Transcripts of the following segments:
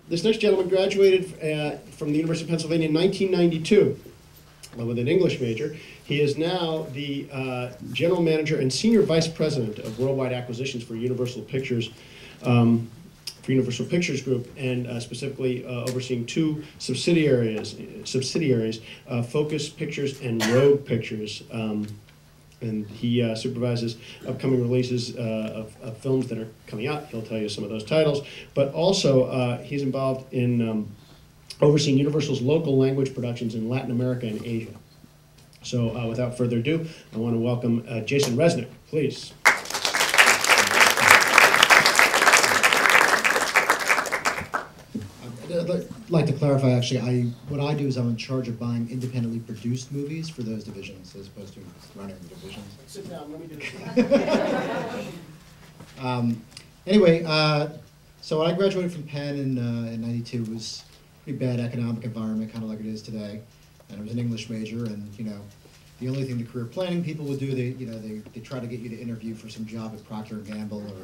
This next gentleman graduated from the University of Pennsylvania in 1992 with an English major. He is now the general manager and senior vice president of worldwide acquisitions for Universal Pictures. Universal Pictures Group, and specifically overseeing two subsidiaries, Focus Pictures and Rogue Pictures. And he supervises upcoming releases of films that are coming out. He'll tell you some of those titles. But also, he's involved in overseeing Universal's local language productions in Latin America and Asia. So without further ado, I want to welcome Jason Resnick, please. I'd like to clarify, actually, what I do is I'm in charge of buying independently produced movies for those divisions, as opposed to running the divisions. Sit down, let me do this. Anyway, so I graduated from Penn in '92. It was a pretty bad economic environment, kind of like it is today. And I was an English major, and, you know, the only thing the career planning people would do, they try to get you to interview for some job at Procter & Gamble or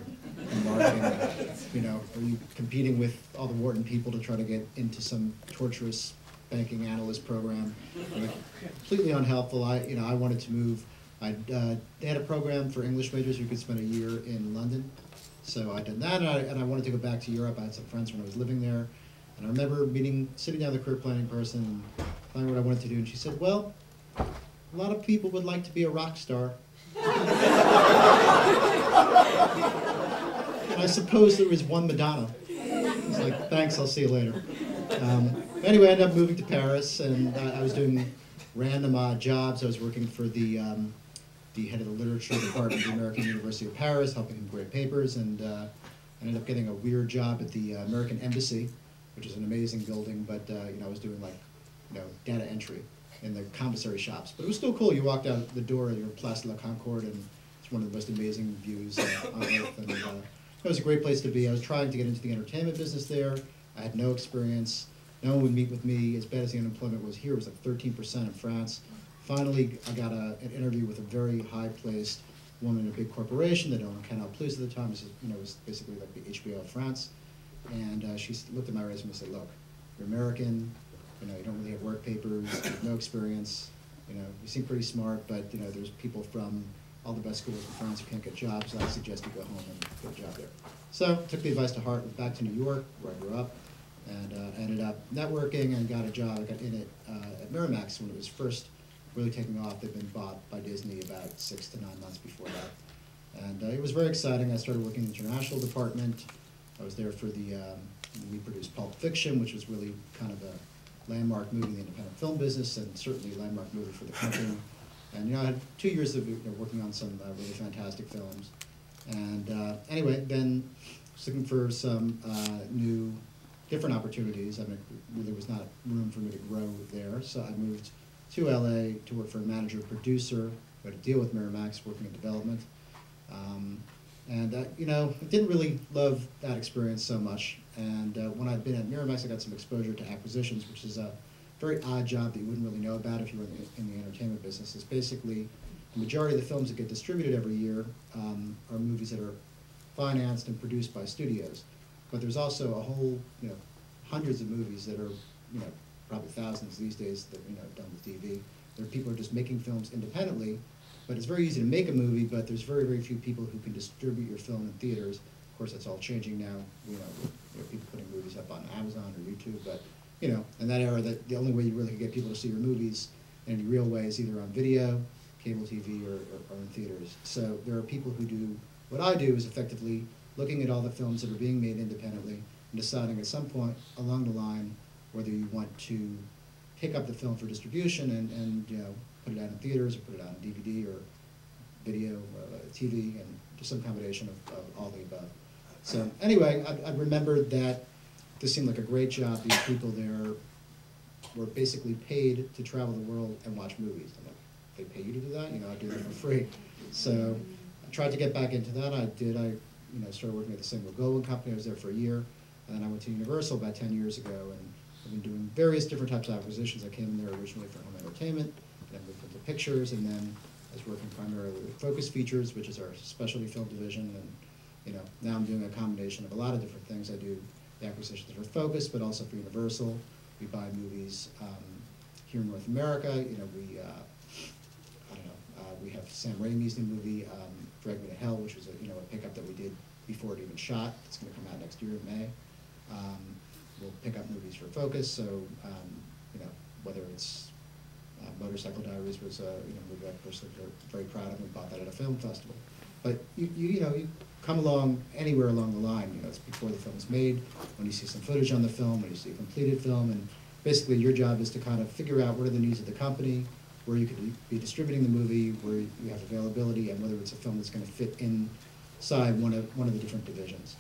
in marketing. You know, are you competing with all the Wharton people to try to get into some torturous banking analyst program? Like, completely unhelpful. I wanted to move. They had a program for English majors where you could spend a year in London. So I did that, and I wanted to go back to Europe. I had some friends when I was living there. And I remember sitting down with a career planning person and finding what I wanted to do. And she said, well, a lot of people would like to be a rock star. And I suppose there was one Madonna. I was like, thanks, I'll see you later. Anyway, I ended up moving to Paris, and I was doing random odd jobs. I was working for the head of the literature department of the American University of Paris, helping him grade papers, and I ended up getting a weird job at the American Embassy, which is an amazing building, but I was doing data entry in the commissary shops. But it was still cool. You walked out the door of your Place de la Concorde, and it's one of the most amazing views on Earth. And it was a great place to be. I was trying to get into the entertainment business there. I had no experience. No one would meet with me. As bad as the unemployment was here, it was like 13% in France. Finally, I got an interview with a very high-placed woman in a big corporation that owned Canal Plus at the time. It was basically like the HBO of France. And she looked at my resume and said, look, you're American, you don't really have work papers, you have no experience, you seem pretty smart, but there's people from all the best schools in France who can't get jobs, so I suggest you go home and get a job there. So took the advice to heart, went back to New York, where I grew up, and ended up networking and got a job. I got in it at Miramax when it was first really taking off. They'd been bought by Disney about 6 to 9 months before that. And it was very exciting. I started working in the international department. I was there for we produced Pulp Fiction, which was really kind of a landmark movie in the independent film business, and certainly a landmark movie for the company. And I had 2 years of working on some really fantastic films. And anyway, then was looking for some new, different opportunities. I mean, there was not room for me to grow there, so I moved to LA to work for a manager producer, who had to deal with Miramax, working in development. I didn't really love that experience so much. And when I'd been at Miramax, I got some exposure to acquisitions, which is a very odd job that you wouldn't really know about if you were in the entertainment business. It's basically the majority of the films that get distributed every year are movies that are financed and produced by studios. But there's also a whole, hundreds of movies that are, probably thousands these days that done with TV. There are people who are just making films independently. But it's very easy to make a movie, but there's very, very few people who can distribute your film in theaters. Of course, that's all changing now. People putting movies up on Amazon or YouTube. But in that era, the only way you really could get people to see your movies in any real way is either on video, cable TV, or in theaters. So there are people who do what I do, is effectively looking at all the films that are being made independently and deciding at some point along the line whether you want to pick up the film for distribution and put it out in theaters or put it out on DVD or video, TV, and just some combination of all the above. So anyway, I remembered that this seemed like a great job. These people there were basically paid to travel the world and watch movies. I'm like, they pay you to do that? I do that for free. So I tried to get back into that. I did. I started working at the Single Goldwyn Company. I was there for a year. And then I went to Universal about 10 years ago, and I've been doing various different types of acquisitions. I came there originally for home entertainment, then moved into pictures, and then I was working primarily with Focus Features, which is our specialty film division, and now I'm doing a combination of a lot of different things. I do the acquisitions for Focus, but also for Universal. We buy movies here in North America. You know, we have Sam Raimi's new movie, Drag Me to Hell, which was a pickup that we did before it even shot. It's going to come out next year in May. We'll pick up movies for Focus, so whether it's Motorcycle Diaries was a movie I personally very proud of. We bought that at a film festival. But you come along anywhere along the line. It's before the film is made, when you see some footage on the film, when you see a completed film, and basically your job is to kind of figure out what are the needs of the company, where you could be distributing the movie, where you have availability, and whether it's a film that's going to fit inside one of the different divisions.